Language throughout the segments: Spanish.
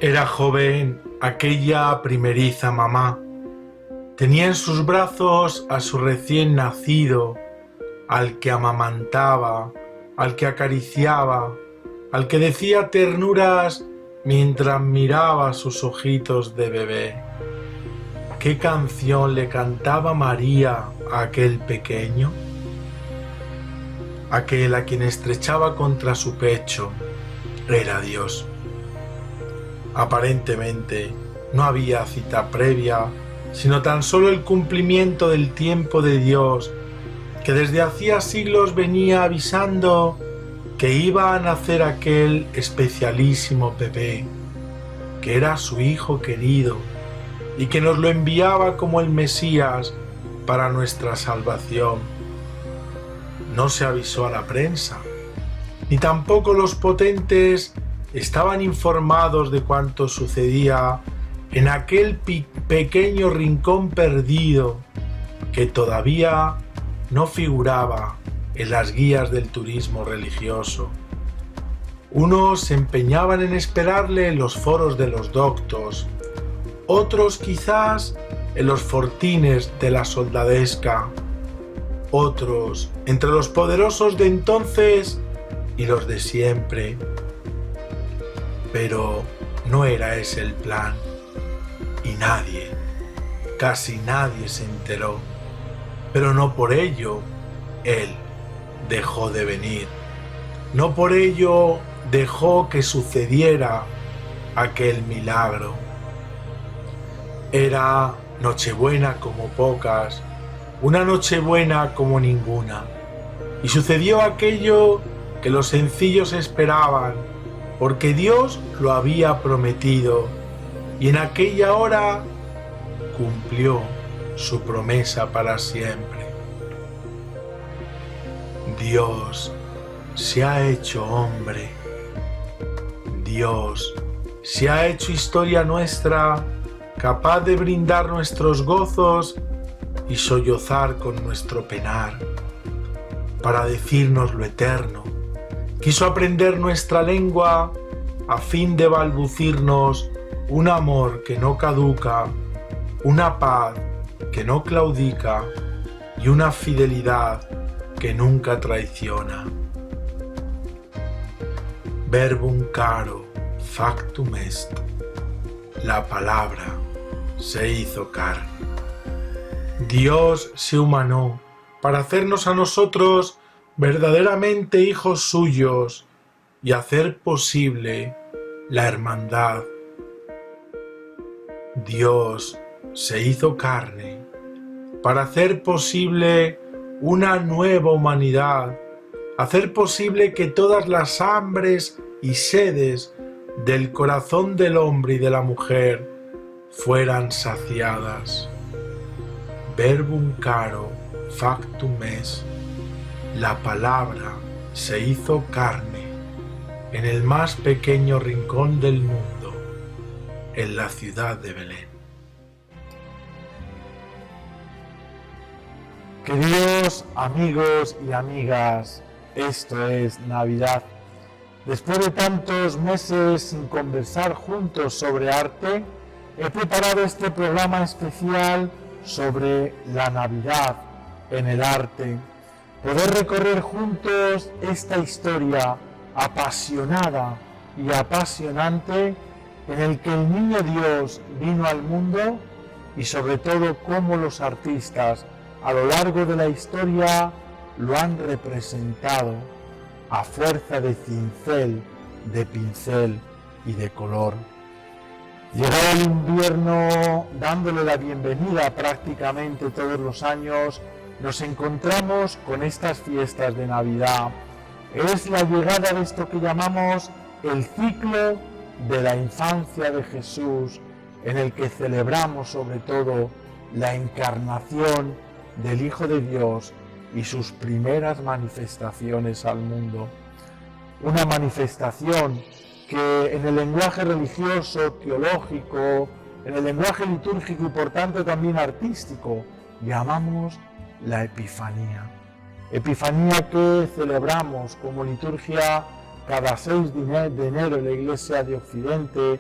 Era joven aquella primeriza mamá. Tenía en sus brazos a su recién nacido, al que amamantaba, al que acariciaba, al que decía ternuras mientras miraba sus ojitos de bebé. ¿Qué canción le cantaba María a aquel pequeño? Aquel a quien estrechaba contra su pecho era Dios. Aparentemente no había cita previa, sino tan solo el cumplimiento del tiempo de Dios, que desde hacía siglos venía avisando que iba a nacer aquel especialísimo bebé, que era su Hijo querido y que nos lo enviaba como el Mesías para nuestra salvación. No se avisó a la prensa, ni tampoco los potentes estaban informados de cuanto sucedía en aquel pequeño rincón perdido que todavía no figuraba en las guías del turismo religioso. Unos se empeñaban en esperarle en los foros de los doctos, otros quizás en los fortines de la soldadesca, otros entre los poderosos de entonces y los de siempre. Pero no era ese el plan, y nadie, casi nadie se enteró. Pero no por ello él dejó de venir, no por ello dejó que sucediera aquel milagro. Era Nochebuena como pocas, una Nochebuena como ninguna, y sucedió aquello que los sencillos esperaban, porque Dios lo había prometido, y en aquella hora cumplió su promesa para siempre. Dios se ha hecho hombre. Dios se ha hecho historia nuestra, capaz de brindar nuestros gozos y sollozar con nuestro penar. Para decirnos lo eterno, quiso aprender nuestra lengua a fin de balbucirnos un amor que no caduca, una paz que no claudica y una fidelidad que nunca traiciona. Verbum caro factum est. La palabra se hizo carne. Dios se humanó para hacernos a nosotros verdaderamente hijos suyos y hacer posible la hermandad. Dios se hizo carne para hacer posible una nueva humanidad, hacer posible que todas las hambres y sedes del corazón del hombre y de la mujer fueran saciadas. Verbum caro factum est. La palabra se hizo carne en el más pequeño rincón del mundo, en la ciudad de Belén. Queridos amigos y amigas, esto es Navidad. Después de tantos meses sin conversar juntos sobre arte, he preparado este programa especial sobre la Navidad en el arte. Poder recorrer juntos esta historia apasionada y apasionante en el que el niño Dios vino al mundo y sobre todo cómo los artistas a lo largo de la historia lo han representado a fuerza de cincel, de pincel y de color. Llegado el invierno, dándole la bienvenida prácticamente todos los años, nos encontramos con estas fiestas de Navidad. Es la llegada de esto que llamamos el ciclo de la infancia de Jesús, en el que celebramos sobre todo la encarnación del Hijo de Dios y sus primeras manifestaciones al mundo. Una manifestación que en el lenguaje religioso, teológico, en el lenguaje litúrgico y por tanto también artístico, llamamos la Epifanía. Epifanía que celebramos como liturgia cada 6 de enero en la Iglesia de Occidente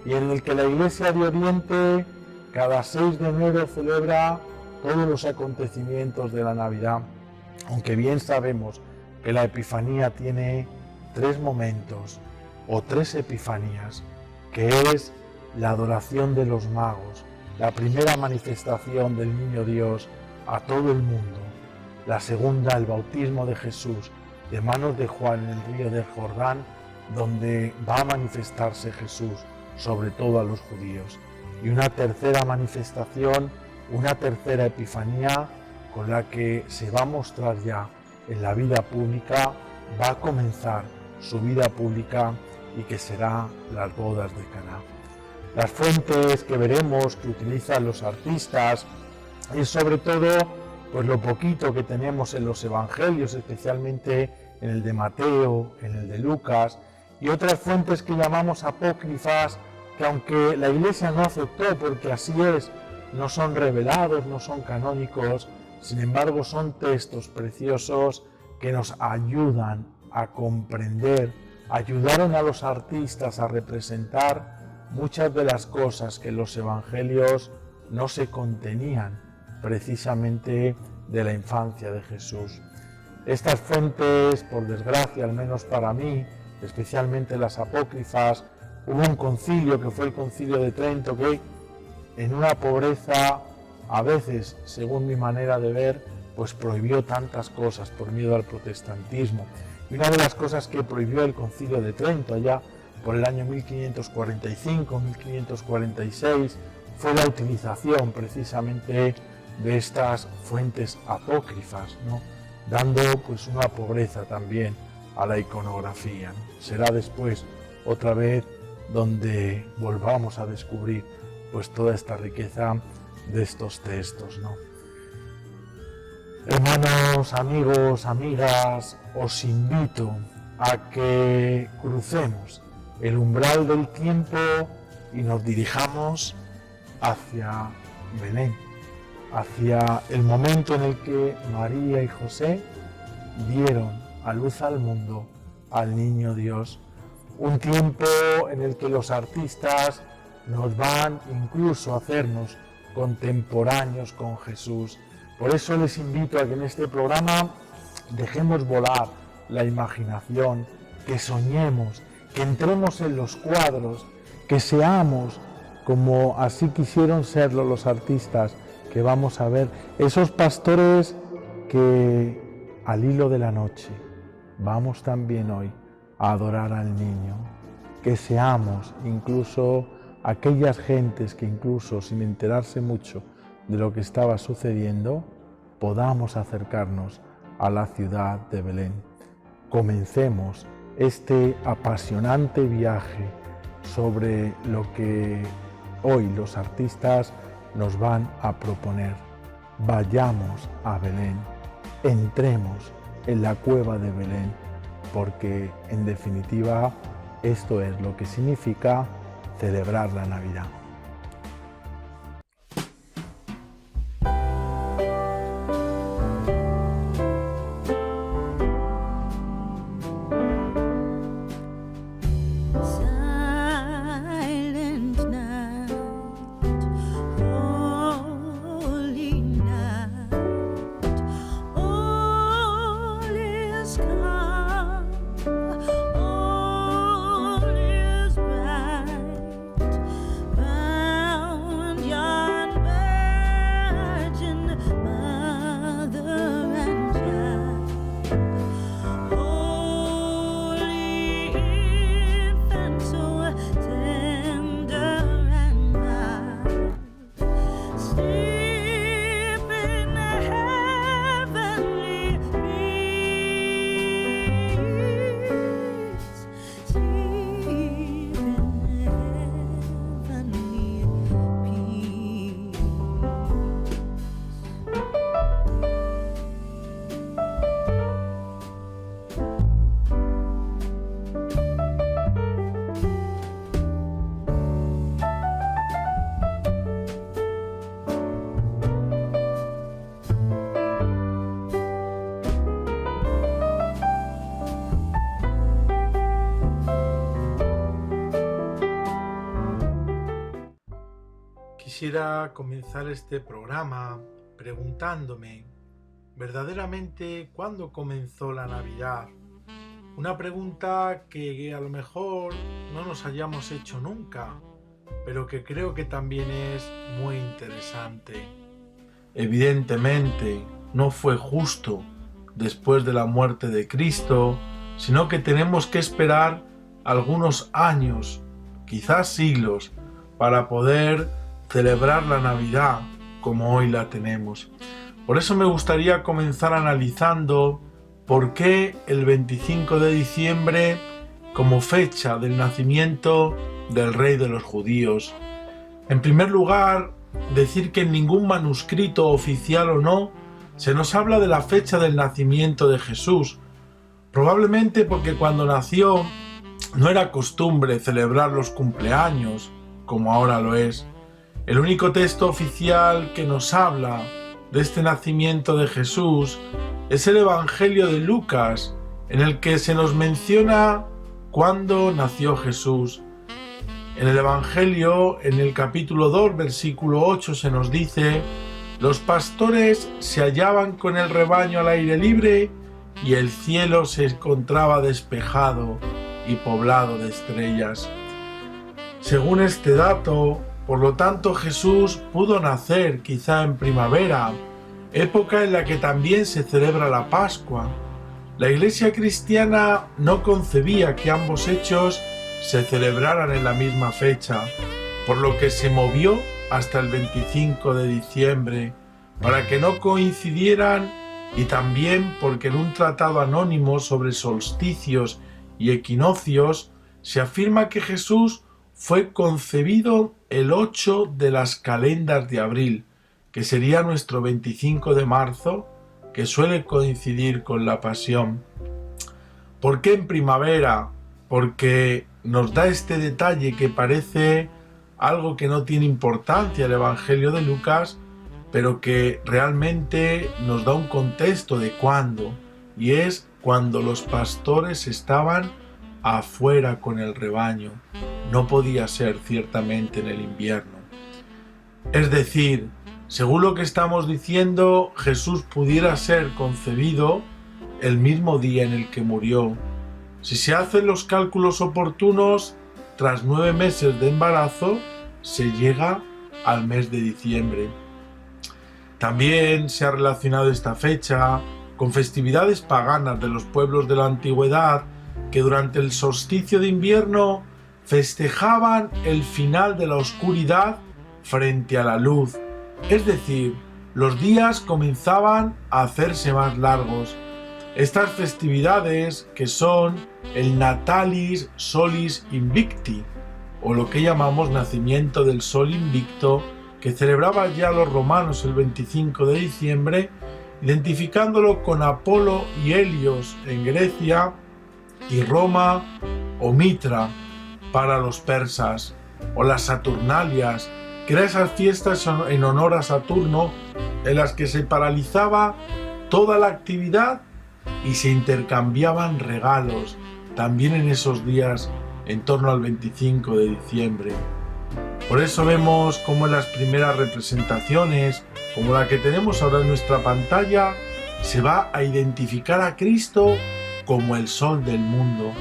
y en el que la Iglesia de Oriente cada 6 de enero celebra todos los acontecimientos de la Navidad, aunque bien sabemos que la Epifanía tiene 3 momentos o 3 epifanías, que es la adoración de los magos, la primera manifestación del Niño Dios a todo el mundo, la segunda, el bautismo de Jesús de manos de Juan en el río del Jordán, donde va a manifestarse Jesús, sobre todo a los judíos, y una tercera manifestación, una tercera epifanía, con la que se va a mostrar ya en la vida pública, va a comenzar su vida pública y que será las bodas de Caná. Las fuentes que veremos que utilizan los artistas es sobre todo pues lo poquito que tenemos en los evangelios, especialmente en el de Mateo, en el de Lucas, y otras fuentes que llamamos apócrifas, que aunque la Iglesia no aceptó, porque así es, no son revelados, no son canónicos, sin embargo son textos preciosos que nos ayudan a comprender, ayudaron a los artistas a representar muchas de las cosas que en los evangelios no se contenían precisamente de la infancia de Jesús. Estas fuentes, por desgracia, al menos para mí, especialmente las apócrifas, hubo un concilio que fue el Concilio de Trento que en una pobreza, a veces, según mi manera de ver, pues prohibió tantas cosas por miedo al protestantismo. Y una de las cosas que prohibió el Concilio de Trento allá por el año 1545-1546 fue la utilización precisamente de estas fuentes apócrifas, ¿no? Dando pues una pobreza también a la iconografía, ¿no? Será después otra vez donde volvamos a descubrir pues toda esta riqueza de estos textos, ¿no? Hermanos, amigos, amigas, os invito a que crucemos el umbral del tiempo y nos dirijamos hacia Belén, hacia el momento en el que María y José dieron a luz al mundo al Niño Dios. Un tiempo en el que los artistas nos van incluso a hacernos contemporáneos con Jesús. Por eso les invito a que en este programa dejemos volar la imaginación, que soñemos, que entremos en los cuadros, que seamos como así quisieron serlo los artistas que vamos a ver, esos pastores que al hilo de la noche vamos también hoy a adorar al niño, que seamos incluso aquellas gentes que incluso sin enterarse mucho de lo que estaba sucediendo, podamos acercarnos a la ciudad de Belén. Comencemos este apasionante viaje sobre lo que hoy los artistas nos van a proponer. Vayamos a Belén, entremos en la cueva de Belén, porque en definitiva esto es lo que significa celebrar la Navidad. All is bright. Quisiera comenzar este programa preguntándome, ¿verdaderamente cuándo comenzó la Navidad? Una pregunta que a lo mejor no nos hayamos hecho nunca, pero que creo que también es muy interesante. Evidentemente, no fue justo después de la muerte de Cristo, sino que tenemos que esperar algunos años, quizás siglos, para poder celebrar la Navidad como hoy la tenemos. Por eso me gustaría comenzar analizando por qué el 25 de diciembre como fecha del nacimiento del Rey de los Judíos. En primer lugar, decir que en ningún manuscrito oficial o no se nos habla de la fecha del nacimiento de Jesús, probablemente porque cuando nació no era costumbre celebrar los cumpleaños, como ahora lo es. El único texto oficial que nos habla de este nacimiento de Jesús es el Evangelio de Lucas, en el que se nos menciona cuándo nació Jesús. En el Evangelio, en el capítulo 2, versículo 8, se nos dice: los pastores se hallaban con el rebaño al aire libre y el cielo se encontraba despejado y poblado de estrellas. Según este dato, por lo tanto, Jesús pudo nacer quizá en primavera, época en la que también se celebra la Pascua. La Iglesia cristiana no concebía que ambos hechos se celebraran en la misma fecha, por lo que se movió hasta el 25 de diciembre, para que no coincidieran, y también porque en un tratado anónimo sobre solsticios y equinoccios se afirma que Jesús fue concebido el 8 de las calendas de abril, que sería nuestro 25 de marzo, que suele coincidir con la Pasión. ¿Por qué en primavera? Porque nos da este detalle que parece algo que no tiene importancia el Evangelio de Lucas, pero que realmente nos da un contexto de cuándo, y es cuando los pastores estaban afuera con el rebaño. No podía ser ciertamente en el invierno. Es decir, según lo que estamos diciendo, Jesús pudiera ser concebido el mismo día en el que murió. Si se hacen los cálculos oportunos, tras 9 meses de embarazo, se llega al mes de diciembre. También se ha relacionado esta fecha con festividades paganas de los pueblos de la antigüedad que durante el solsticio de invierno festejaban el final de la oscuridad frente a la luz. Es decir, los días comenzaban a hacerse más largos. Estas festividades, que son el Natalis Solis Invicti, o lo que llamamos nacimiento del sol invicto, que celebraban ya los romanos el 25 de diciembre, identificándolo con Apolo y Helios en Grecia y Roma o Mitra para los persas, o las Saturnalias, que eran esas fiestas en honor a Saturno en las que se paralizaba toda la actividad y se intercambiaban regalos, también en esos días en torno al 25 de diciembre. Por eso vemos cómo en las primeras representaciones, como la que tenemos ahora en nuestra pantalla, se va a identificar a Cristo como el sol del mundo,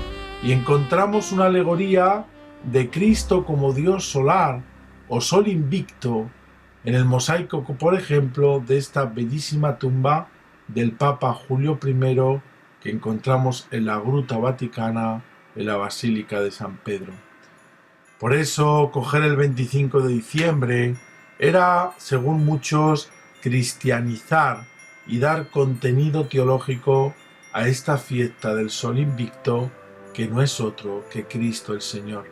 y encontramos una alegoría de Cristo como Dios solar o sol invicto en el mosaico, por ejemplo, de esta bellísima tumba del Papa Julio I que encontramos en la Gruta Vaticana, en la Basílica de San Pedro. Por eso, coger el 25 de diciembre era, según muchos, cristianizar y dar contenido teológico a esta fiesta del sol invicto, que no es otro que Cristo el Señor.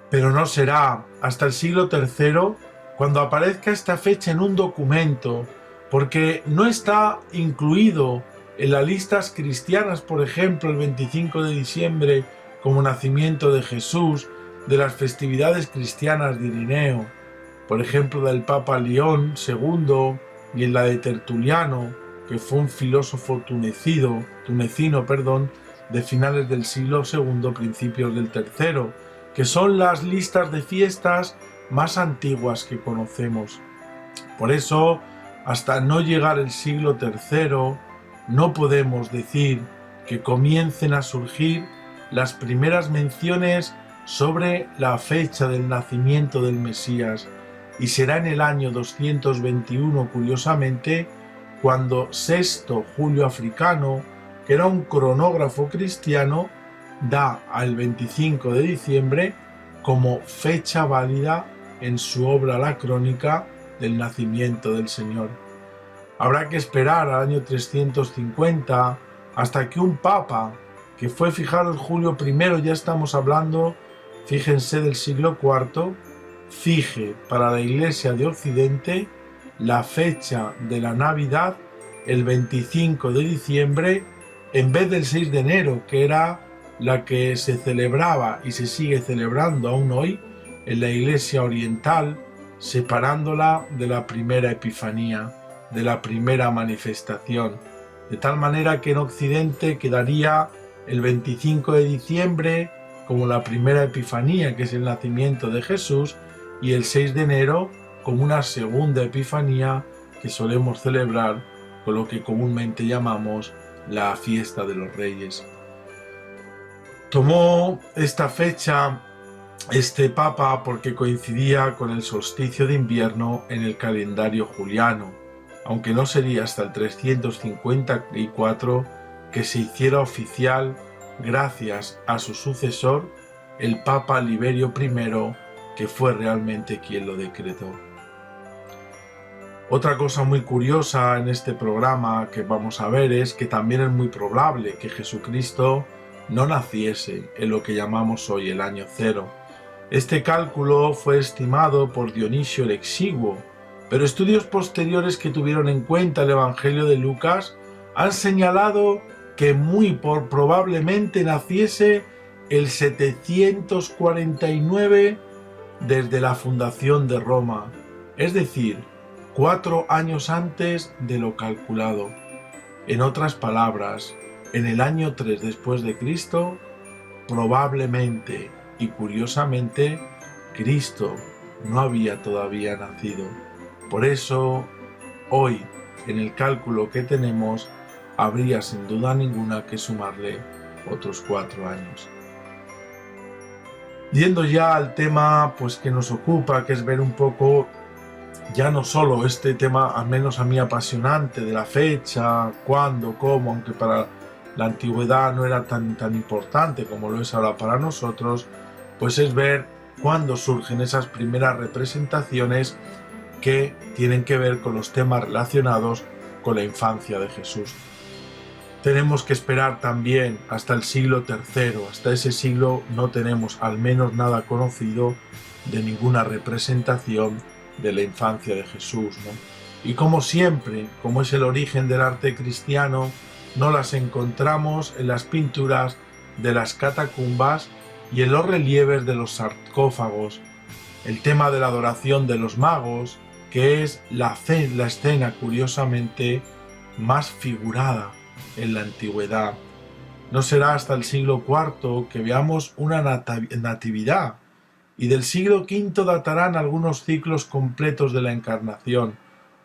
Pero no será hasta el siglo III cuando aparezca esta fecha en un documento, porque no está incluido en las listas cristianas, por ejemplo, el 25 de diciembre como nacimiento de Jesús, de las festividades cristianas de Irineo, por ejemplo, del Papa León II, y en la de Tertuliano, que fue un filósofo tunecino, de finales del siglo II, principios del III, que son las listas de fiestas más antiguas que conocemos. Por eso, hasta no llegar el siglo III, no podemos decir que comiencen a surgir las primeras menciones sobre la fecha del nacimiento del Mesías, y será en el año 221, curiosamente, cuando Sexto Julio Africano, que era un cronógrafo cristiano, da al 25 de diciembre como fecha válida en su obra La Crónica del nacimiento del Señor. Habrá que esperar al año 350 hasta que un papa, que fue, fijaros, Julio I, ya estamos hablando, fíjense, del siglo IV, fije para la Iglesia de Occidente la fecha de la Navidad el 25 de diciembre en vez del 6 de enero, que era la que se celebraba y se sigue celebrando aún hoy en la Iglesia Oriental, separándola de la primera Epifanía, de la primera manifestación, de tal manera que en Occidente quedaría el 25 de diciembre como la primera Epifanía, que es el nacimiento de Jesús, y el 6 de enero como una segunda Epifanía que solemos celebrar con lo que comúnmente llamamos la fiesta de los Reyes. Tomó esta fecha este papa porque coincidía con el solsticio de invierno en el calendario juliano, aunque no sería hasta el 354 que se hiciera oficial gracias a su sucesor, el Papa Liberio I, que fue realmente quien lo decretó. Otra cosa muy curiosa en este programa que vamos a ver es que también es muy probable que Jesucristo no naciese en lo que llamamos hoy el año cero. Este cálculo fue estimado por Dionisio el Exiguo, pero estudios posteriores que tuvieron en cuenta el Evangelio de Lucas han señalado que muy probablemente naciese el 749 desde la fundación de Roma, es decir, 4 años antes de lo calculado. En otras palabras, en el año 3 después de Cristo, probablemente y curiosamente, Cristo no había todavía nacido. Por eso, hoy, en el cálculo que tenemos, habría sin duda ninguna que sumarle otros 4 años. Yendo ya al tema pues que nos ocupa, que es ver un poco ya no solo este tema, al menos a mí apasionante, de la fecha, cuándo, cómo, aunque para la antigüedad no era tan importante como lo es ahora para nosotros, pues es ver cuándo surgen esas primeras representaciones que tienen que ver con los temas relacionados con la infancia de Jesús. Tenemos que esperar también hasta el siglo III, hasta ese siglo no tenemos al menos nada conocido de ninguna representación de la infancia de Jesús, ¿no? Y como siempre, como es el origen del arte cristiano, no las encontramos en las pinturas de las catacumbas y en los relieves de los sarcófagos. El tema de la adoración de los magos, que es la escena curiosamente más figurada en la antigüedad. No será hasta el siglo IV que veamos una natividad, y del siglo V datarán algunos ciclos completos de la Encarnación,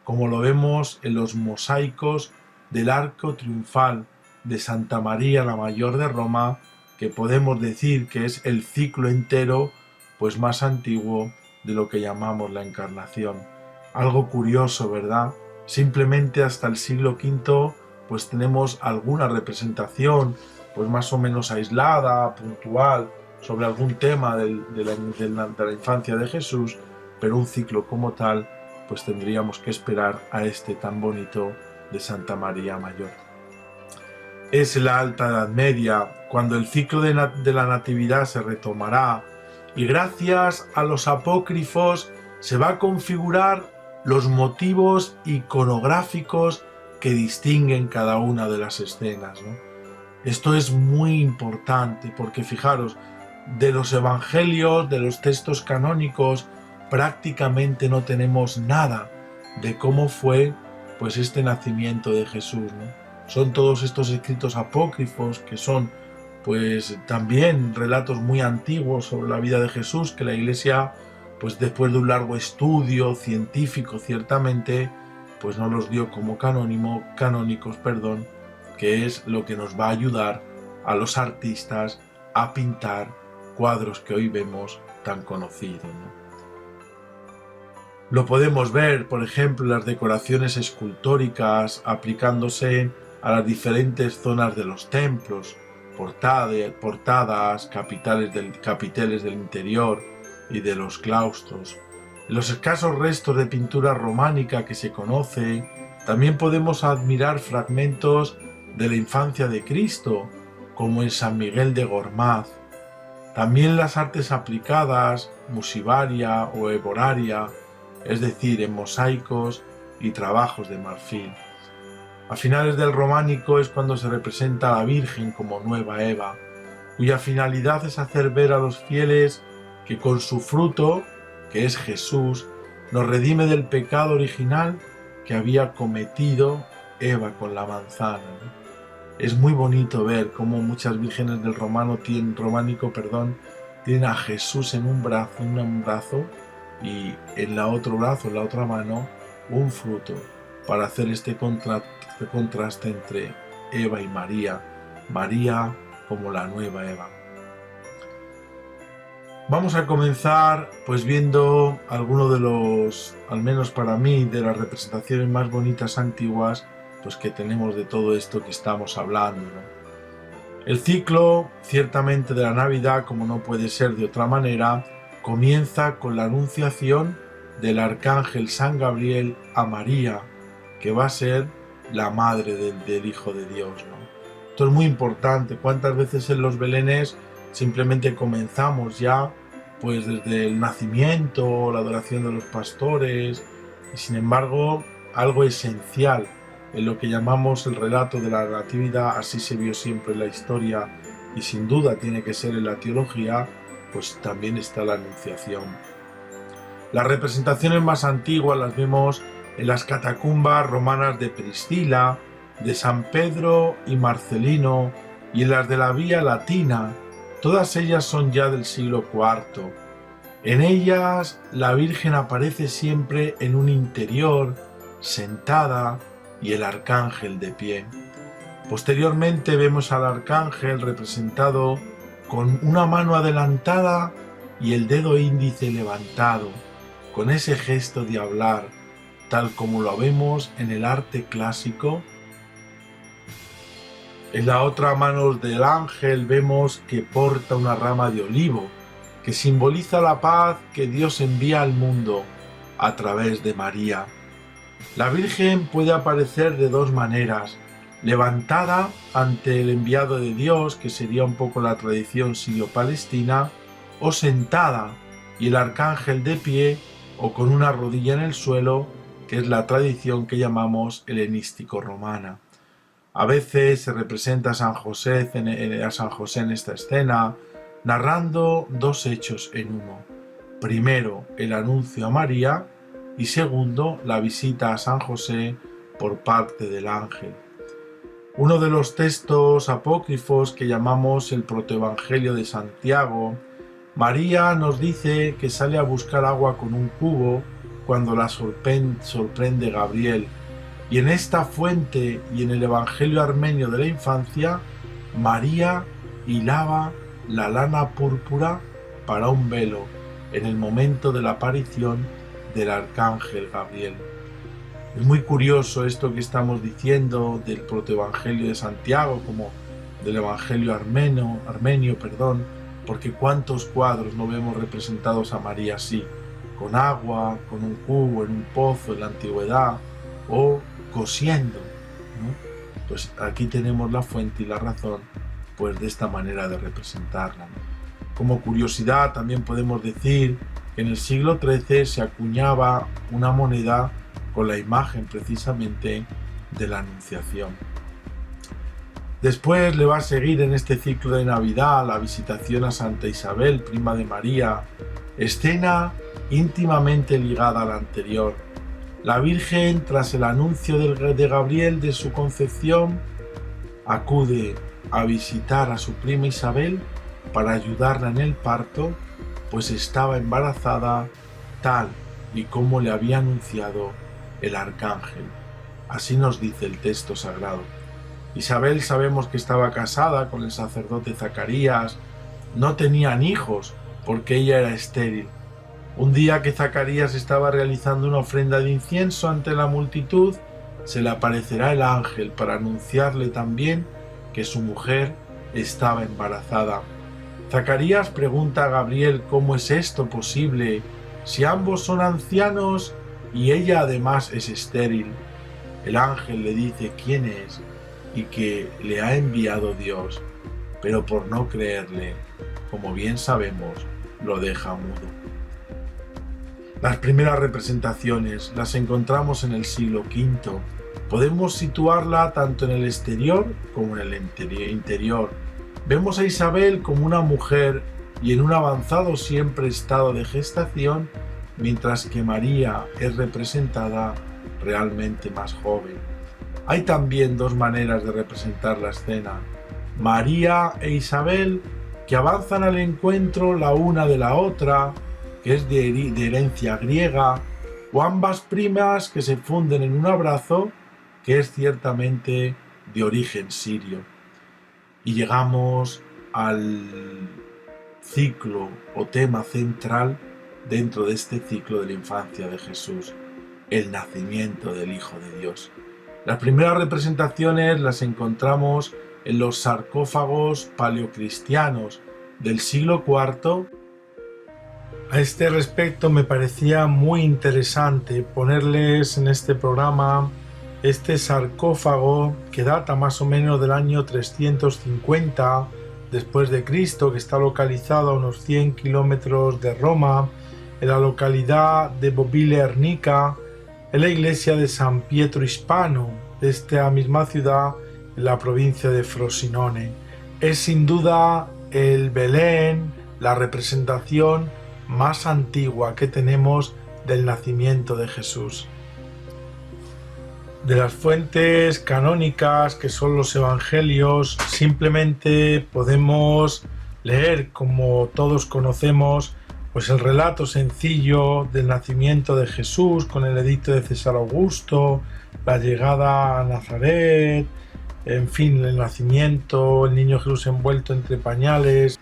como lo vemos en los mosaicos del Arco Triunfal de Santa María la Mayor de Roma, que podemos decir que es el ciclo entero pues más antiguo de lo que llamamos la Encarnación. Algo curioso, ¿verdad? Simplemente hasta el siglo V pues tenemos alguna representación pues más o menos aislada, puntual, sobre algún tema de la infancia de Jesús, pero un ciclo como tal pues tendríamos que esperar a este tan bonito de Santa María Mayor. Es la Alta Edad Media cuando el ciclo de la Natividad se retomará, y gracias a los apócrifos se va a configurar los motivos iconográficos que distinguen cada una de las escenas, ¿no? Esto es muy importante porque fijaros, de los evangelios, de los textos canónicos, prácticamente no tenemos nada de cómo fue pues este nacimiento de Jesús, ¿no? Son todos estos escritos apócrifos que son pues también relatos muy antiguos sobre la vida de Jesús que la Iglesia pues después de un largo estudio científico ciertamente, pues no los dio como canónicos, que es lo que nos va a ayudar a los artistas a pintar cuadros que hoy vemos tan conocidos, ¿no? Lo podemos ver, por ejemplo, en las decoraciones escultóricas aplicándose a las diferentes zonas de los templos, portadas, capiteles del interior y de los claustros. En los escasos restos de pintura románica que se conoce, también podemos admirar fragmentos de la infancia de Cristo, como en San Miguel de Gormaz. También las artes aplicadas, musivaria o eboraria, es decir, en mosaicos y trabajos de marfil. A finales del románico es cuando se representa a la Virgen como nueva Eva, cuya finalidad es hacer ver a los fieles que con su fruto, que es Jesús, nos redime del pecado original que había cometido Eva con la manzana, ¿no? Es muy bonito ver cómo muchas vírgenes del románico tienen a Jesús en un brazo y en la otra mano, un fruto, para hacer este contraste entre Eva y María como la nueva Eva. Vamos a comenzar pues viendo algunos de los, al menos para mí, de las representaciones más bonitas antiguas pues que tenemos de todo esto que estamos hablando, ¿no? El ciclo, ciertamente, de la Navidad, como no puede ser de otra manera, comienza con la anunciación del arcángel San Gabriel a María, que va a ser la madre del Hijo de Dios, ¿no? Esto es muy importante. ¿Cuántas veces en los belenes simplemente comenzamos ya pues desde el nacimiento, la adoración de los pastores, y sin embargo algo esencial en lo que llamamos el relato de la natividad, así se vio siempre en la historia y sin duda tiene que ser en la teología, pues también está la anunciación. Las representaciones más antiguas las vemos en las catacumbas romanas de Priscila, de San Pedro y Marcelino y en las de la Vía Latina. Todas ellas son ya del siglo IV. En ellas la Virgen aparece siempre en un interior, sentada, y el arcángel de pie. Posteriormente vemos al arcángel representado con una mano adelantada y el dedo índice levantado, con ese gesto de hablar, tal como lo vemos en el arte clásico. En la otra mano del ángel vemos que porta una rama de olivo, que simboliza la paz que Dios envía al mundo a través de María. La Virgen puede aparecer de dos maneras: levantada ante el enviado de Dios, que sería un poco la tradición sirio-palestina, o sentada y el arcángel de pie o con una rodilla en el suelo, que es la tradición que llamamos helenístico-romana. A veces se representa a San José en esta escena, narrando dos hechos en uno. Primero, el anuncio a María, y segundo, la visita a San José por parte del ángel. Uno de los textos apócrifos que llamamos el protoevangelio de Santiago, María nos dice que sale a buscar agua con un cubo cuando la sorprende Gabriel. Y en esta fuente y en el evangelio armenio de la infancia, María hilaba la lana púrpura para un velo en el momento de la aparición del arcángel Gabriel. Es muy curioso esto que estamos diciendo del protoevangelio de Santiago como del evangelio armenio, porque cuántos cuadros no vemos representados a María así, con agua, con un cubo, en un pozo en la antigüedad, o cosiendo, ¿no? Pues aquí tenemos la fuente y la razón pues de esta manera de representarla, ¿no? Como curiosidad también podemos decir que en el siglo XIII se acuñaba una moneda con la imagen precisamente de la Anunciación. Después le va a seguir en este ciclo de Navidad la visitación a Santa Isabel, prima de María, escena íntimamente ligada a la anterior. La Virgen, tras el anuncio de Gabriel de su concepción, acude a visitar a su prima Isabel para ayudarla en el parto, pues estaba embarazada tal y como le había anunciado el arcángel. Así nos dice el texto sagrado. Isabel sabemos que estaba casada con el sacerdote Zacarías, no tenían hijos porque ella era estéril. Un día que Zacarías estaba realizando una ofrenda de incienso ante la multitud, se le aparecerá el ángel para anunciarle también que su mujer estaba embarazada. Zacarías pregunta a Gabriel cómo es esto posible, si ambos son ancianos y ella además es estéril. El ángel le dice quién es y que le ha enviado Dios, pero por no creerle, como bien sabemos, lo deja mudo. Las primeras representaciones las encontramos en el siglo V. Podemos situarla tanto en el exterior como en el interior. Vemos a Isabel como una mujer y en un avanzado siempre estado de gestación, mientras que María es representada realmente más joven. Hay también dos maneras de representar la escena: María e Isabel, que avanzan al encuentro la una de la otra, que es de herencia griega, o ambas primas que se funden en un abrazo, que es ciertamente de origen sirio. Y llegamos al ciclo o tema central dentro de este ciclo de la infancia de Jesús, el nacimiento del Hijo de Dios. Las primeras representaciones las encontramos en los sarcófagos paleocristianos del siglo IV. A este respecto me parecía muy interesante ponerles en este programa este sarcófago que data más o menos del año 350 después de Cristo, que está localizado a unos 100 kilómetros de Roma, en la localidad de Bovile Ernica, en la iglesia de San Pietro Hispano, de esta misma ciudad en la provincia de Frosinone. Es sin duda el Belén, la representación más antigua que tenemos del nacimiento de Jesús. De las fuentes canónicas que son los evangelios, simplemente podemos leer, como todos conocemos, pues el relato sencillo del nacimiento de Jesús con el edicto de César Augusto, la llegada a Nazaret, en fin, el nacimiento, el niño Jesús envuelto entre pañales.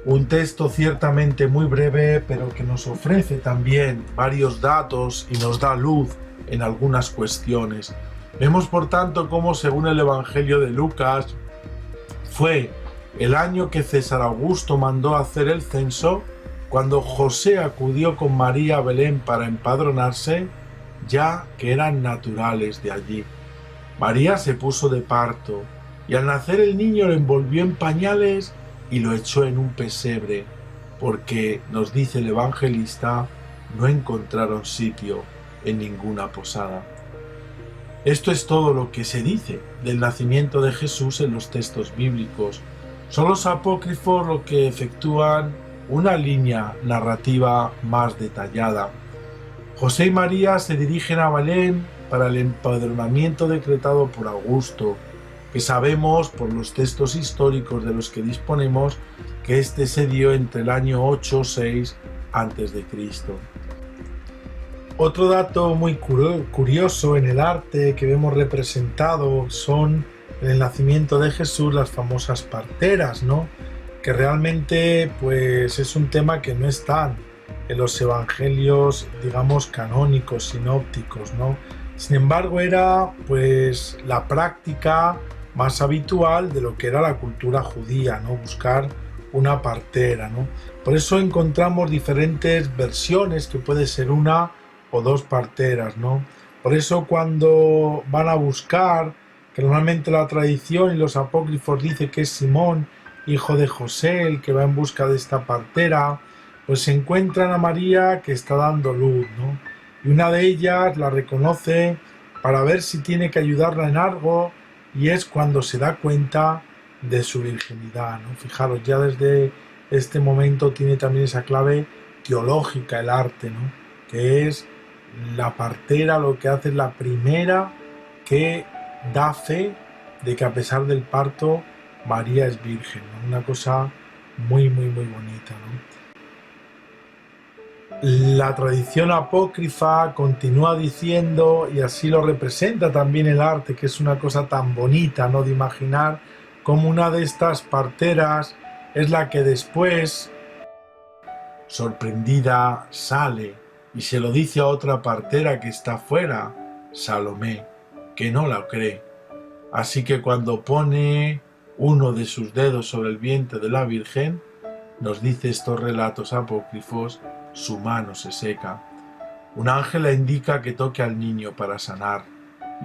Un texto ciertamente muy breve, pero que nos ofrece también varios datos y nos da luz en algunas cuestiones. Vemos por tanto cómo, según el Evangelio de Lucas, fue el año que César Augusto mandó hacer el censo, cuando José acudió con María a Belén para empadronarse, ya que eran naturales de allí. María se puso de parto, y al nacer el niño lo envolvió en pañales y lo echó en un pesebre, porque, nos dice el evangelista, no encontraron sitio en ninguna posada. Esto es todo lo que se dice del nacimiento de Jesús en los textos bíblicos. Son los apócrifos los que efectúan una línea narrativa más detallada. José y María se dirigen a Belén para el empadronamiento decretado por Augusto, que sabemos por los textos históricos de los que disponemos que este se dio entre el año 8 o 6 a.C. Otro dato muy curioso en el arte que vemos representado son en el nacimiento de Jesús las famosas parteras, ¿no? Que realmente pues es un tema que no están en los evangelios, digamos, canónicos, sinópticos, ¿no? Sin embargo, era pues la práctica más habitual de lo que era la cultura judía, ¿no? Buscar una partera, ¿no? Por eso encontramos diferentes versiones, que puede ser una o dos parteras, ¿no? Por eso cuando van a buscar, que normalmente la tradición y los apócrifos dice que es Simón, hijo de José, el que va en busca de esta partera, pues se encuentran a María que está dando luz, ¿no? Y una de ellas la reconoce para ver si tiene que ayudarla en algo, y es cuando se da cuenta de su virginidad, ¿no? Fijaros, ya desde este momento tiene también esa clave teológica el arte, ¿no? Que es la partera, lo que hace es la primera que da fe de que a pesar del parto María es virgen, ¿no? Una cosa muy bonita, ¿no? La tradición apócrifa continúa diciendo, y así lo representa también el arte, que es una cosa tan bonita, ¿no?, de imaginar cómo una de estas parteras es la que después, sorprendida, sale y se lo dice a otra partera que está fuera, Salomé, que no la cree. Así que cuando pone uno de sus dedos sobre el vientre de la Virgen, nos dice estos relatos apócrifos, su mano se seca. Un ángel le indica que toque al niño para sanar,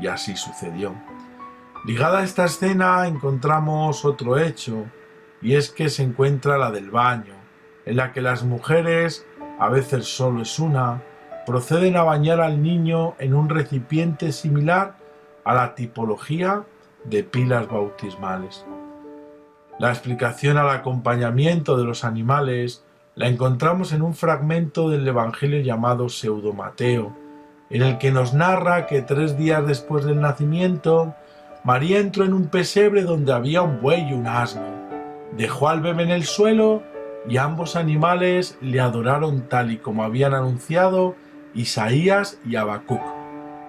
y así sucedió. Ligada a esta escena encontramos otro hecho, y es que se encuentra la del baño, en la que las mujeres, a veces solo es una, proceden a bañar al niño en un recipiente similar a la tipología de pilas bautismales. La explicación al acompañamiento de los animales la encontramos en un fragmento del Evangelio llamado Pseudo-Mateo, en el que nos narra que 3 días después del nacimiento, María entró en un pesebre donde había un buey y un asno, dejó al bebé en el suelo y ambos animales le adoraron tal y como habían anunciado Isaías y Habacuc.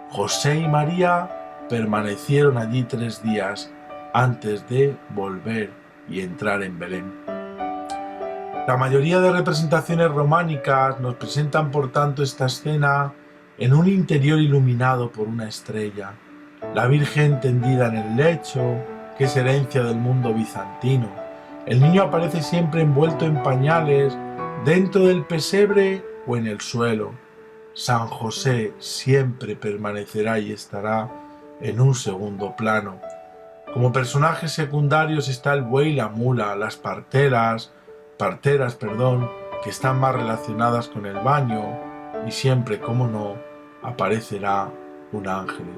José y María permanecieron allí 3 días antes de volver y entrar en Belén. La mayoría de representaciones románicas nos presentan por tanto esta escena en un interior iluminado por una estrella, la Virgen tendida en el lecho, que es herencia del mundo bizantino. El niño aparece siempre envuelto en pañales, dentro del pesebre o en el suelo. San José siempre permanecerá y estará en un segundo plano. Como personajes secundarios está el buey y la mula, las parteras, que están más relacionadas con el baño, y siempre, como no, aparecerá un ángel.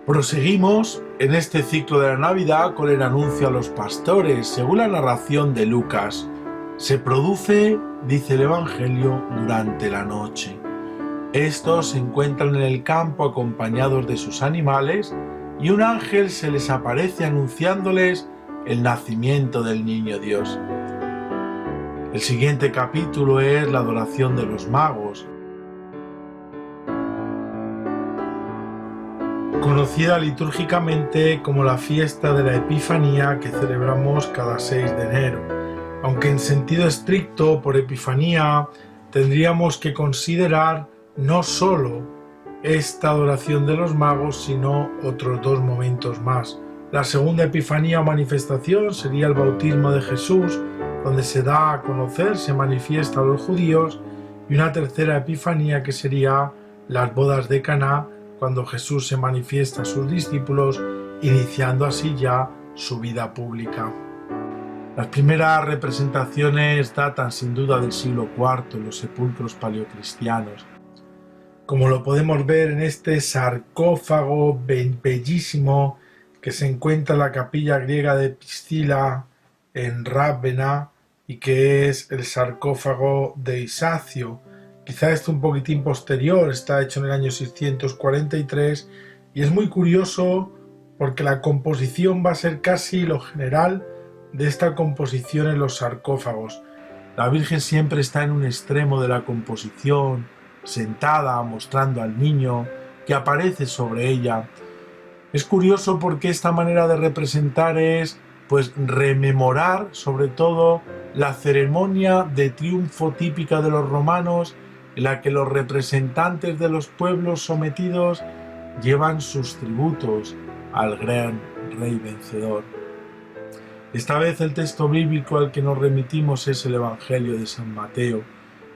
Proseguimos en este ciclo de la Navidad con el anuncio a los pastores. Según la narración de Lucas, se produce, dice el Evangelio, durante la noche. Estos se encuentran en el campo acompañados de sus animales y un ángel se les aparece anunciándoles el nacimiento del niño Dios. El siguiente capítulo es la adoración de los magos, conocida litúrgicamente como la fiesta de la Epifanía que celebramos cada 6 de enero. Aunque en sentido estricto, por Epifanía, tendríamos que considerar no solo esta adoración de los magos, sino otros 2 momentos más. La segunda Epifanía o manifestación sería el bautismo de Jesús, donde se da a conocer, se manifiesta a los judíos, y una tercera Epifanía que sería las bodas de Caná, cuando Jesús se manifiesta a sus discípulos, iniciando así ya su vida pública. Las primeras representaciones datan sin duda del siglo IV en los sepulcros paleocristianos, como lo podemos ver en este sarcófago bellísimo que se encuentra en la capilla griega de Piscila en Rávena, y que es el sarcófago de Isacio. Quizá esto un poquitín posterior, está hecho en el año 643, y es muy curioso porque la composición va a ser casi lo general de esta composición en los sarcófagos. La Virgen siempre está en un extremo de la composición, sentada, mostrando al niño que aparece sobre ella. Es curioso porque esta manera de representar es, rememorar sobre todo la ceremonia de triunfo típica de los romanos, en la que los representantes de los pueblos sometidos llevan sus tributos al gran rey vencedor. Esta vez el texto bíblico al que nos remitimos es el Evangelio de San Mateo.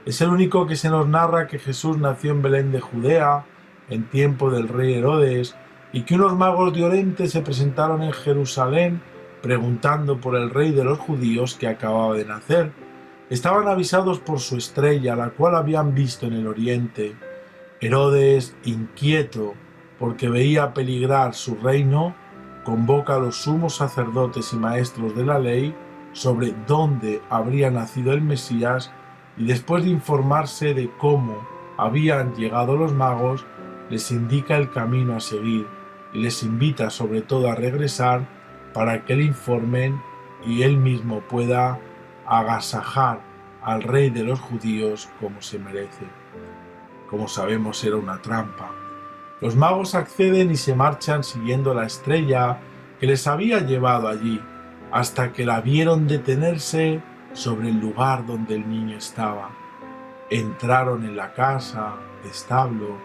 Es el único que se nos narra que Jesús nació en Belén de Judea, en tiempo del rey Herodes, y que unos magos de Oriente se presentaron en Jerusalén preguntando por el rey de los judíos que acababa de nacer. Estaban avisados por su estrella, la cual habían visto en el oriente. Herodes, inquieto porque veía peligrar su reino, convoca a los sumos sacerdotes y maestros de la ley sobre dónde habría nacido el Mesías, y después de informarse de cómo habían llegado los magos, les indica el camino a seguir y les invita sobre todo a regresar para que le informen y él mismo pueda agasajar al rey de los judíos como se merece. Como sabemos, era una trampa. Los magos acceden y se marchan siguiendo la estrella que les había llevado allí, hasta que la vieron detenerse sobre el lugar donde el niño estaba. Entraron en la casa, establo,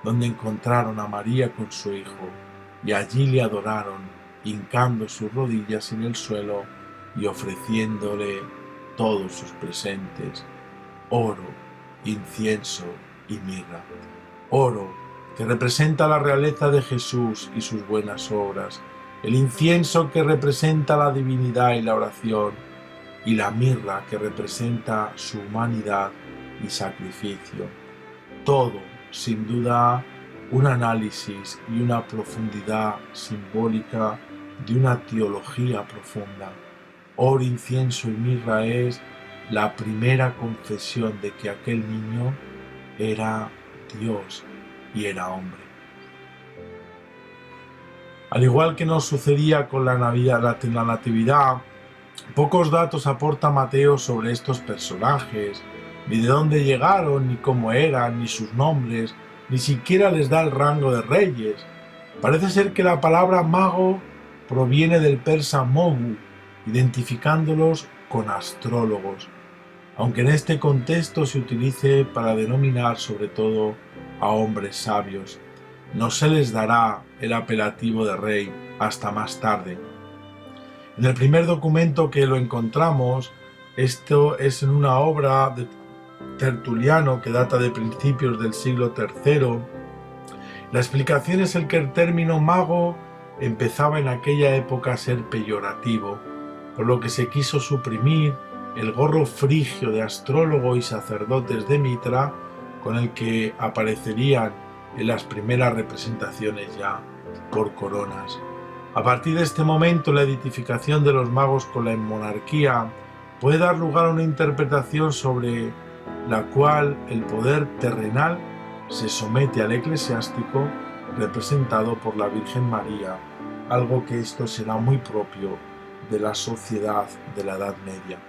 donde encontraron a María con su hijo, y allí le adoraron, hincando sus rodillas en el suelo y ofreciéndole todos sus presentes: oro, incienso y mirra. Oro, que representa la realeza de Jesús y sus buenas obras; el incienso, que representa la divinidad y la oración; y la mirra, que representa su humanidad y sacrificio. Todo, sin duda, un análisis y una profundidad simbólica de una teología profunda. Oro, incienso y mirra es la primera confesión de que aquel niño era Dios y era hombre. Al igual que nos sucedía con la Natividad, pocos datos aporta Mateo sobre estos personajes, ni de dónde llegaron, ni cómo eran, ni sus nombres, ni siquiera les da el rango de reyes. Parece ser que la palabra mago proviene del persa mogu, identificándolos con astrólogos, aunque en este contexto se utilice para denominar sobre todo a hombres sabios. No se les dará el apelativo de rey hasta más tarde. En el primer documento que lo encontramos, esto es en una obra de Tertuliano que data de principios del siglo III. La explicación es que el término mago empezaba en aquella época a ser peyorativo, por lo que se quiso suprimir el gorro frigio de astrólogo y sacerdotes de Mitra, con el que aparecerían en las primeras representaciones ya por coronas. A partir de este momento, la identificación de los magos con la monarquía puede dar lugar a una interpretación sobre la cual el poder terrenal se somete al eclesiástico, representado por la Virgen María, algo que esto será muy propio de la sociedad de la Edad Media.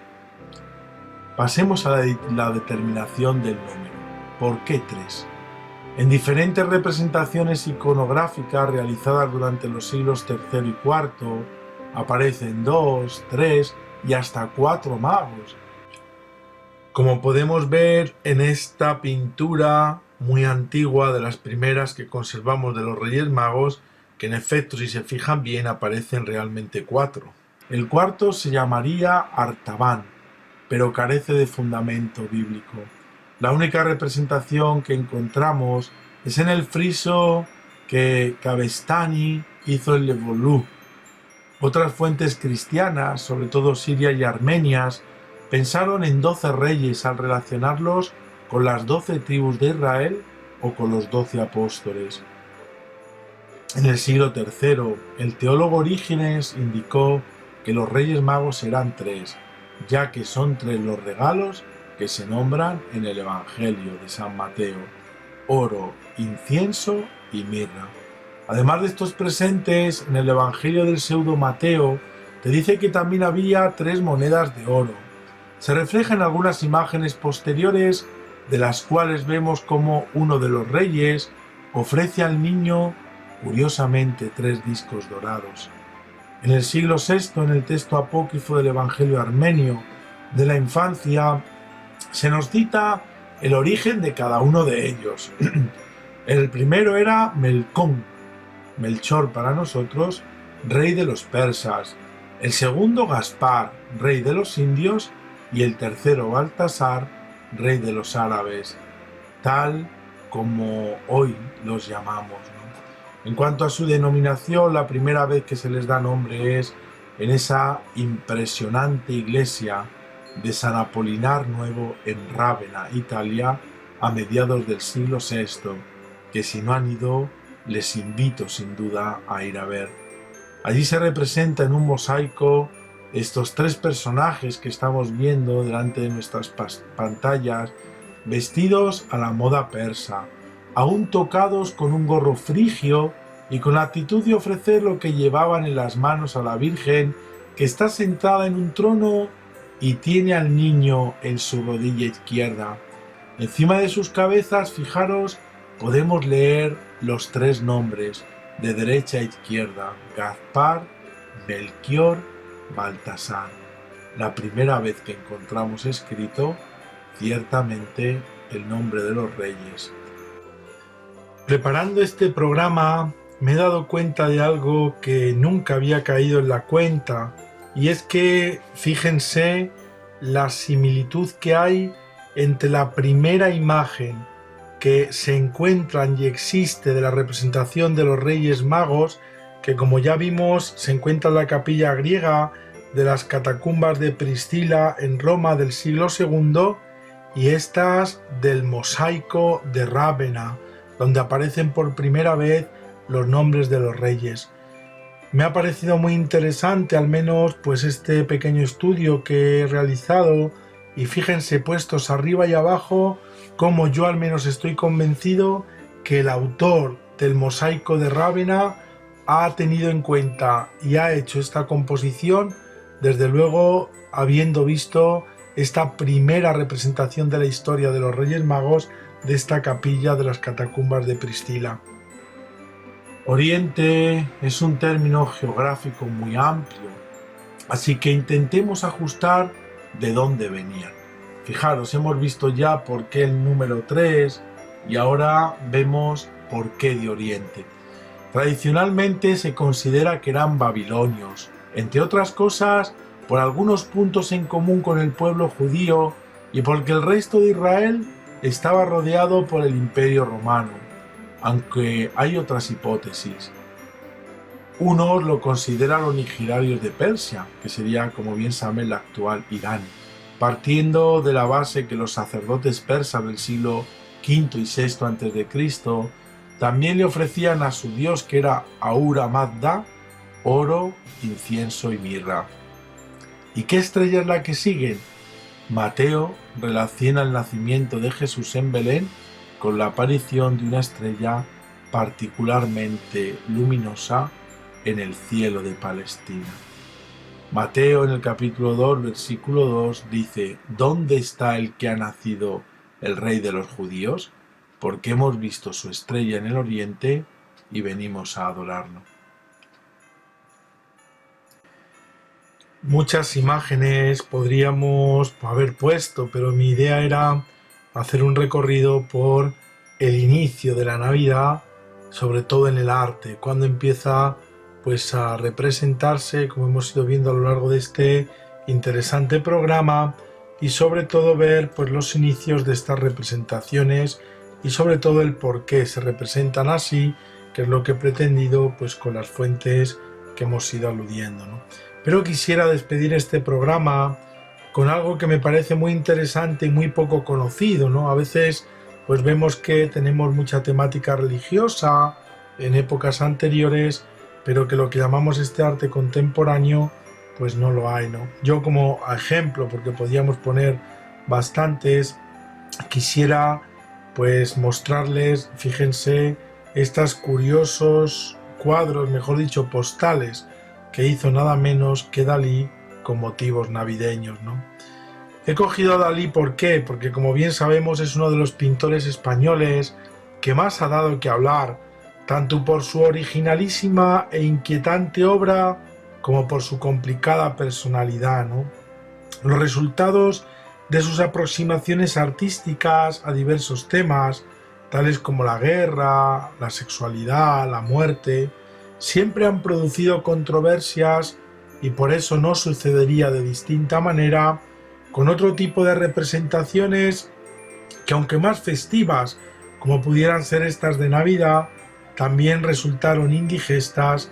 Pasemos a la determinación del número. ¿Por qué 3? En diferentes representaciones iconográficas realizadas durante los siglos III y IV aparecen 2, 3 y hasta 4 magos. Como podemos ver en esta pintura muy antigua, de las primeras que conservamos de los Reyes Magos, que en efecto, si se fijan bien, aparecen realmente 4. El cuarto se llamaría Artaban, pero carece de fundamento bíblico. La única representación que encontramos es en el friso que Cabestany hizo en Le Volou. Otras fuentes cristianas, sobre todo siria y armenias, pensaron en 12 reyes al relacionarlos con las 12 tribus de Israel o con los 12 apóstoles. En el siglo III, el teólogo Orígenes indicó que los Reyes Magos eran 3, ya que son 3 los regalos que se nombran en el Evangelio de San Mateo: oro, incienso y mirra. Además de estos presentes, en el Evangelio del pseudo Mateo te dice que también había 3 monedas de oro. Se refleja en algunas imágenes posteriores, de las cuales vemos cómo uno de los reyes ofrece al niño, curiosamente, 3 discos dorados. En el siglo VI, en el texto apócrifo del Evangelio armenio de la infancia, se nos cita el origen de cada uno de ellos. El primero era Melcón, Melchor para nosotros, rey de los persas; el segundo Gaspar, rey de los indios; y el tercero Baltasar, rey de los árabes, tal como hoy los llamamos, ¿no? En cuanto a su denominación, la primera vez que se les da nombre es en esa impresionante iglesia de San Apolinar Nuevo en Rávena, Italia, a mediados del siglo VI, que si no han ido, les invito sin duda a ir a ver. Allí se representa en un mosaico estos 3 personajes que estamos viendo delante de nuestras pantallas, vestidos a la moda persa, aún tocados con un gorro frigio y con la actitud de ofrecer lo que llevaban en las manos a la Virgen, que está sentada en un trono y tiene al niño en su rodilla izquierda. Encima de sus cabezas, fijaros, podemos leer los 3 nombres, de derecha a izquierda: Gaspar, Melquior, Baltasar. La primera vez que encontramos escrito, ciertamente, el nombre de los reyes. Preparando este programa, me he dado cuenta de algo que nunca había caído en la cuenta, y es que, fíjense, la similitud que hay entre la primera imagen que se encuentran y existe de la representación de los Reyes Magos, que como ya vimos se encuentra en la capilla griega de las catacumbas de Priscila en Roma del siglo II, y estas del mosaico de Rávena, donde aparecen por primera vez los nombres de los reyes. Me ha parecido muy interesante, al menos, pues este pequeño estudio que he realizado, y fíjense, puestos arriba y abajo, como yo al menos estoy convencido que el autor del mosaico de Rávena ha tenido en cuenta y ha hecho esta composición, desde luego habiendo visto esta primera representación de la historia de los Reyes Magos de esta capilla de las catacumbas de Priscila. Oriente es un término geográfico muy amplio, así que intentemos ajustar de dónde venían. Fijaros, hemos visto ya por qué el número 3 y ahora vemos por qué de Oriente. Tradicionalmente se considera que eran babilonios, entre otras cosas por algunos puntos en común con el pueblo judío y porque el resto de Israel estaba rodeado por el Imperio Romano, aunque hay otras hipótesis. Unos lo consideran originarios de Persia, que sería, como bien saben, el actual Irán, partiendo de la base que los sacerdotes persas del siglo V y VI a.C. también le ofrecían a su dios, que era Ahura Mazda, oro, incienso y mirra. ¿Y qué estrella es la que siguen? Mateo relaciona el nacimiento de Jesús en Belén con la aparición de una estrella particularmente luminosa en el cielo de Palestina. Mateo, en el capítulo 2, versículo 2, dice: ¿Dónde está el que ha nacido el Rey de los judíos? Porque hemos visto su estrella en el oriente y venimos a adorarlo. Muchas imágenes podríamos haber puesto, pero mi idea era hacer un recorrido por el inicio de la Navidad, sobre todo en el arte, cuando empieza pues a representarse, como hemos ido viendo a lo largo de este interesante programa, y sobre todo ver pues los inicios de estas representaciones y sobre todo el por qué se representan así, que es lo que he pretendido pues con las fuentes que hemos ido aludiendo, ¿no? Pero quisiera despedir este programa con algo que me parece muy interesante y muy poco conocido, ¿no? A veces pues vemos que tenemos mucha temática religiosa en épocas anteriores, pero que lo que llamamos este arte contemporáneo pues no lo hay, ¿no? Yo, como ejemplo, porque podíamos poner bastantes, quisiera pues mostrarles, fíjense, estos curiosos cuadros, mejor dicho, postales, que hizo nada menos que Dalí con motivos navideños, ¿no? He cogido a Dalí, ¿por qué? Porque, como bien sabemos, es uno de los pintores españoles que más ha dado que hablar, tanto por su originalísima e inquietante obra como por su complicada personalidad, ¿no? Los resultados de sus aproximaciones artísticas a diversos temas, tales como la guerra, la sexualidad, la muerte, siempre han producido controversias, y por eso no sucedería de distinta manera con otro tipo de representaciones que, aunque más festivas, como pudieran ser estas de Navidad, también resultaron indigestas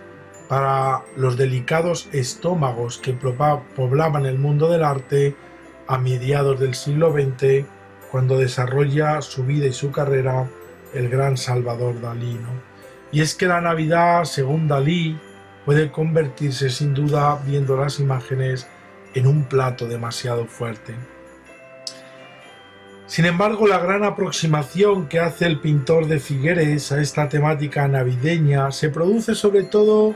para los delicados estómagos que poblaban el mundo del arte a mediados del siglo XX, cuando desarrolla su vida y su carrera el gran Salvador Dalí, ¿no? Y es que la Navidad, según Dalí, puede convertirse sin duda, viendo las imágenes, en un plato demasiado fuerte. Sin embargo, la gran aproximación que hace el pintor de Figueres a esta temática navideña se produce sobre todo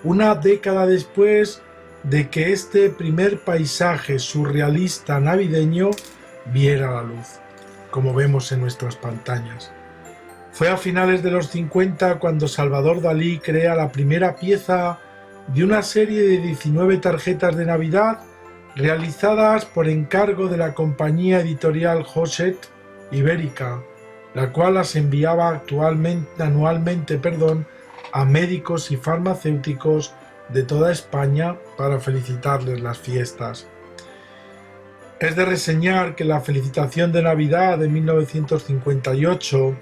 una década después de que este primer paisaje surrealista navideño viera la luz, como vemos en nuestras pantallas. Fue a finales de los 50 cuando Salvador Dalí crea la primera pieza de una serie de 19 tarjetas de Navidad realizadas por encargo de la compañía editorial Hachette Ibérica, la cual las enviaba anualmente a médicos y farmacéuticos de toda España para felicitarles las fiestas. Es de reseñar que en la felicitación de Navidad de 1958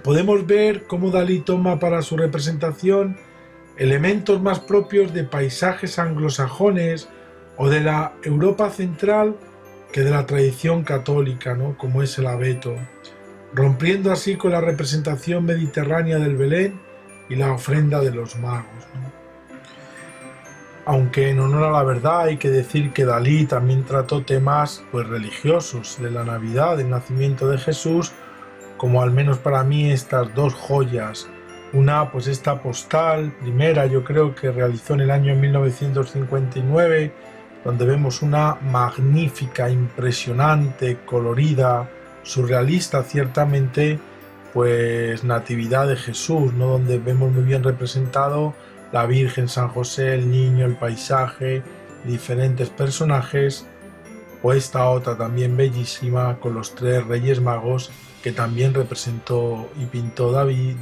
podemos ver cómo Dalí toma para su representación elementos más propios de paisajes anglosajones o de la Europa central que de la tradición católica, ¿no? Como es el abeto, rompiendo así con la representación mediterránea del Belén y la ofrenda de los magos, ¿no? Aunque en honor a la verdad hay que decir que Dalí también trató temas religiosos de la Navidad, del nacimiento de Jesús, como al menos para mí estas dos joyas. Una, pues esta postal primera, yo creo que realizó en el año 1959, donde vemos una magnífica, impresionante, colorida, surrealista ciertamente, pues Natividad de Jesús, ¿no? Donde vemos muy bien representado la Virgen, San José, el niño, el paisaje, diferentes personajes, o esta otra también bellísima con los tres Reyes Magos que también representó y pintó Dalí,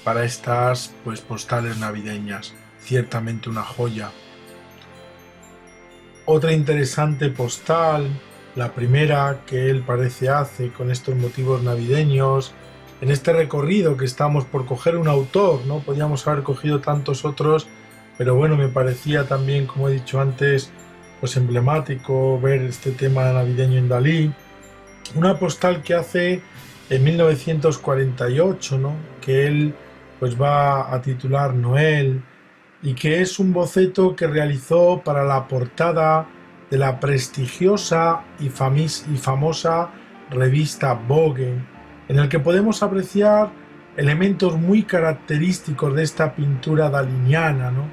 para estas postales navideñas. Ciertamente una joya. Otra interesante postal, la primera que él hace con estos motivos navideños, en este recorrido que estamos por coger un autor, ¿no? Podíamos haber cogido tantos otros, pero bueno, me parecía también, como he dicho antes, emblemático ver este tema navideño en Dalí. Una postal que hace en 1948, ¿no? Que él va a titular Noel, y que es un boceto que realizó para la portada de la prestigiosa y famosa revista Vogue, en el que podemos apreciar elementos muy característicos de esta pintura daliniana, ¿no?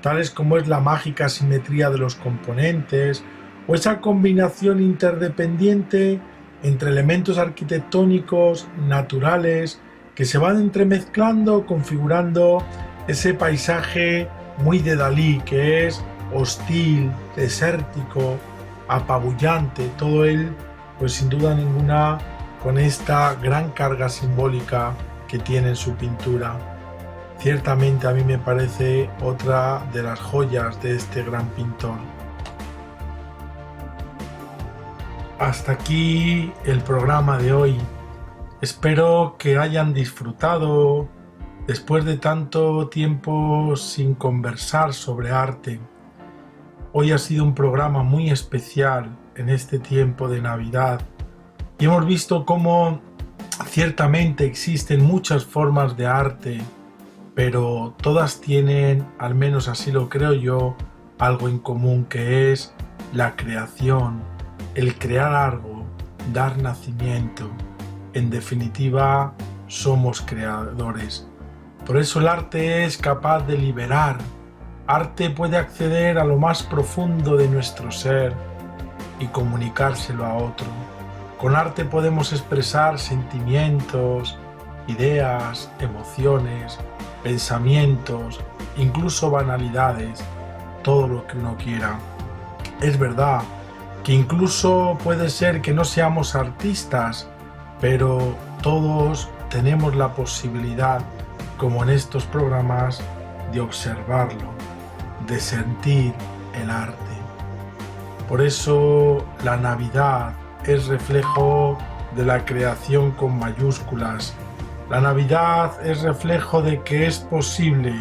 Tales como es la mágica simetría de los componentes o esa combinación interdependiente entre elementos arquitectónicos, naturales, que se van entremezclando, configurando ese paisaje muy de Dalí, que es hostil, desértico, apabullante, todo él, sin duda ninguna, con esta gran carga simbólica que tiene en su pintura. Ciertamente a mí me parece otra de las joyas de este gran pintor. Hasta aquí el programa de hoy. Espero que hayan disfrutado después de tanto tiempo sin conversar sobre arte. Hoy ha sido un programa muy especial en este tiempo de Navidad y hemos visto cómo ciertamente existen muchas formas de arte, pero todas tienen, al menos así lo creo yo, algo en común, que es la creación, el crear algo, dar nacimiento. En definitiva, somos creadores. Por eso el arte es capaz de liberar. Arte puede acceder a lo más profundo de nuestro ser y comunicárselo a otro. Con arte podemos expresar sentimientos, ideas, emociones, pensamientos, incluso banalidades, todo lo que uno quiera. Es verdad que incluso puede ser que no seamos artistas, pero todos tenemos la posibilidad, como en estos programas, de observarlo, de sentir el arte. Por eso la Navidad es reflejo de la creación con mayúsculas. La Navidad es reflejo de que es posible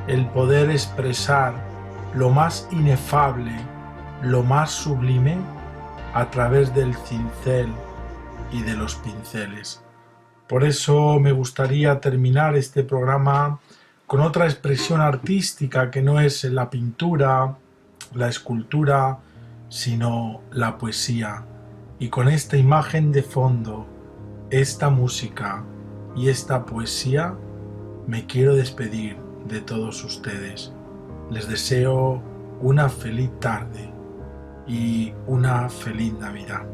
el poder expresar lo más inefable, lo más sublime, a través del cincel y de los pinceles. Por eso me gustaría terminar este programa con otra expresión artística que no es la pintura, la escultura, sino la poesía. Y con esta imagen de fondo, esta música y esta poesía, me quiero despedir de todos ustedes. Les deseo una feliz tarde y una feliz Navidad.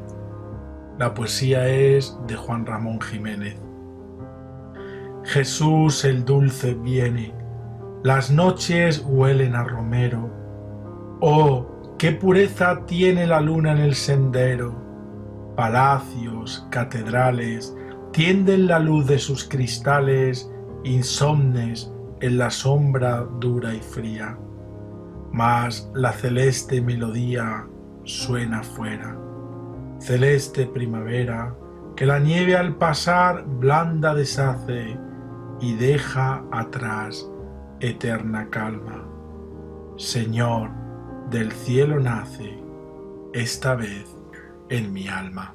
La poesía es de Juan Ramón Jiménez. Jesús el dulce viene, las noches huelen a romero. Oh, qué pureza tiene la luna en el sendero. Palacios, catedrales, tienden la luz de sus cristales insomnes en la sombra dura y fría. Mas la celeste melodía suena fuera, celeste primavera, que la nieve al pasar blanda deshace y deja atrás eterna calma. Señor, del cielo nace, esta vez en mi alma.